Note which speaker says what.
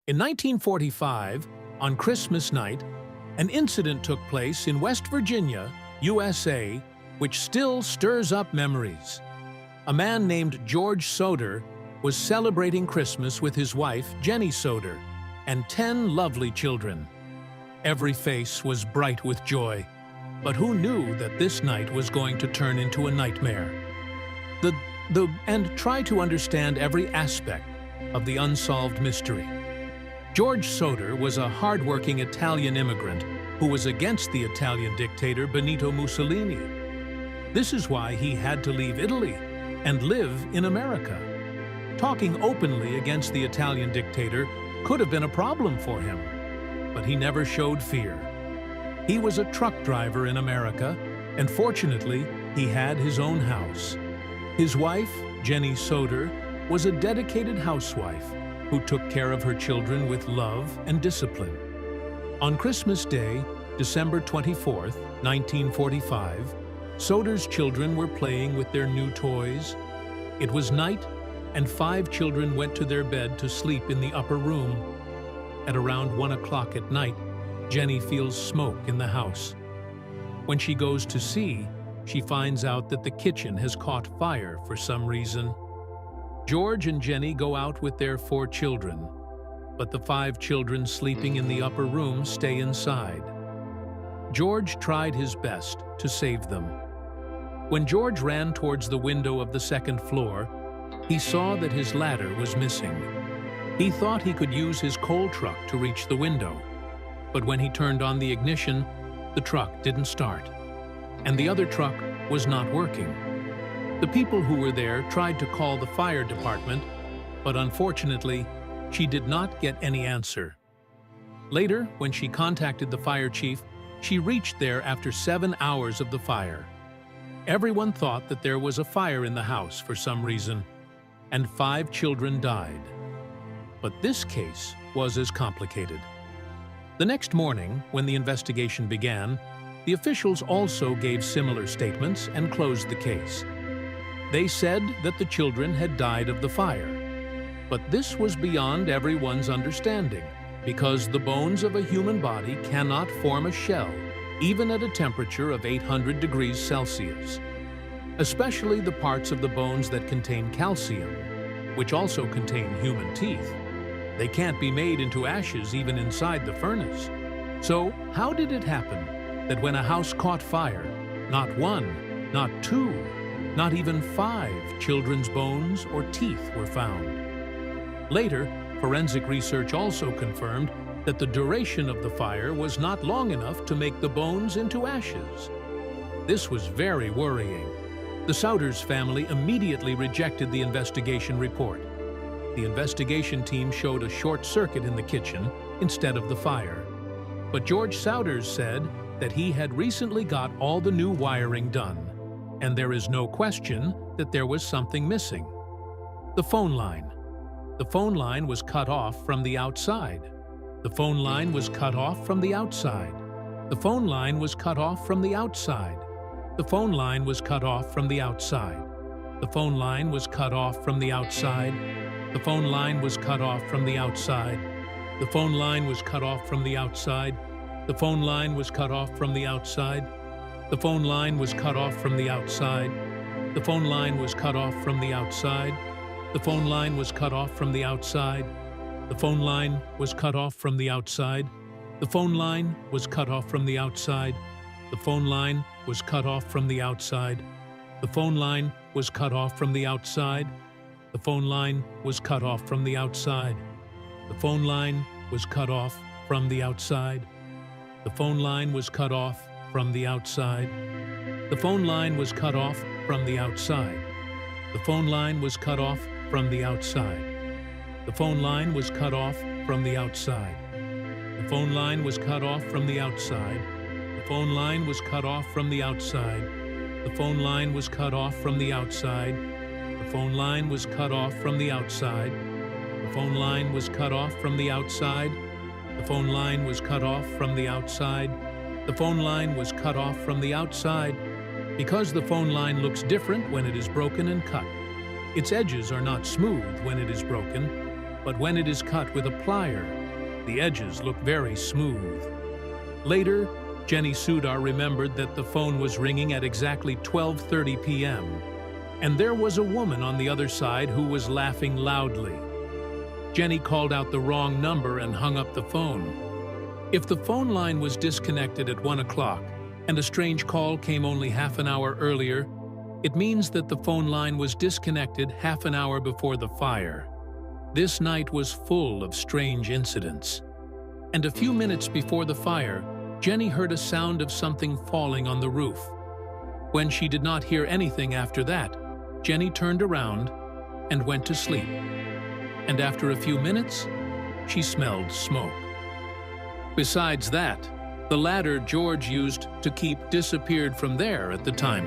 Speaker 1: In 1945, on Christmas night, an incident took place in West Virginia, USA, which still stirs up memories. A man named George Soder was celebrating Christmas with his wife, Jenny Soder, and 10 lovely children. Every face was bright with joy, but who knew that this night was going to turn into a nightmare? And try to understand every aspect of the unsolved mystery. George Soder was a hard-working Italian immigrant who was against the Italian dictator Benito Mussolini. This is why he had to leave Italy and live in America. Talking openly against the Italian dictator could have been a problem for him, but he never showed fear. He was a truck driver in America, and fortunately, he had his own house. His wife, Jenny Soder, was a dedicated housewife who took care of her children with love and discipline. On Christmas Day, December 24, 1945, Soder's children were playing with their new toys. It was night, and 5 children went to their bed to sleep in the upper room. At around 1 o'clock at night, Jenny feels smoke in the house. When she goes to see, she finds out that the kitchen has caught fire for some reason. George and Jenny go out with their 4 children, but the 5 children sleeping in the upper room stay inside. George tried his best to save them. When George ran towards the window of the 2nd floor, he saw that his ladder was missing. He thought he could use his coal truck to reach the window, but when he turned on the ignition, the truck didn't start, and the other truck was not working. The people who were there tried to call the fire department, but unfortunately, she did not get any answer. Later, when she contacted the fire chief, she reached there after 7 hours of the fire. Everyone thought that there was a fire in the house for some reason, and 5 children died. But this case was as complicated. The next morning, when the investigation began, the officials also gave similar statements and closed the case. They said that the children had died of the fire. But this was beyond everyone's understanding, because the bones of a human body cannot form a shell, even at a temperature of 800 degrees Celsius. Especially the parts of the bones that contain calcium, which also contain human teeth. They can't be made into ashes even inside the furnace. So, how did it happen that when a house caught fire, not 1, not 2, not even 5 children's bones or teeth were found? Later, forensic research also confirmed that the duration of the fire was not long enough to make the bones into ashes. This was very worrying. The Souders family immediately rejected the investigation report. The investigation team showed a short circuit in the kitchen instead of the fire. But George Souders said that he had recently got all the new wiring done, and there is no question that there was something missing. The phone line. The phone line was cut off from the outside. The phone line was cut off from the outside. The phone line was cut off from the outside. The phone line was cut off from the outside. The phone line was cut off from the outside. The phone line was cut off from the outside. The phone line was cut off from the outside. The phone line was cut off from the outside. The phone line was cut off from the outside. The phone line was cut off from the outside. The phone line was cut off from the outside. The phone line was cut off from the outside. The phone line was cut off from the outside. The phone line was cut off from the outside. The phone line was cut off from the outside. The phone line was cut off from the outside. The phone line was cut off from the outside. The phone line was cut off from the outside. The phone line was cut off from the outside. The phone line was cut off from the outside. The phone line was cut off from the outside. The phone line was cut off from the outside. The phone line was cut off from the outside. The phone line was cut off from the outside. The phone line was cut off from the outside. The phone line was cut off from the outside. The phone line was cut off from the outside. The phone line was cut off from the outside. Because the phone line looks different when it is broken and cut. Its edges are not smooth when it is broken. but when it is cut with a plier, the edges look very smooth. Later, Jenny Sudar remembered that the phone was ringing at exactly 12:30 p.m., and there was a woman on the other side who was laughing loudly. Jenny called out the wrong number and hung up the phone. If the phone line was disconnected at 1 o'clock and a strange call came only half an hour earlier, it means that the phone line was disconnected half an hour before the fire. This night was full of strange incidents. And a few minutes before the fire, Jenny heard a sound of something falling on the roof. When she did not hear anything after that, Jenny turned around and went to sleep. And after a few minutes, she smelled smoke. Besides that, the ladder George used to keep disappeared from there at the time.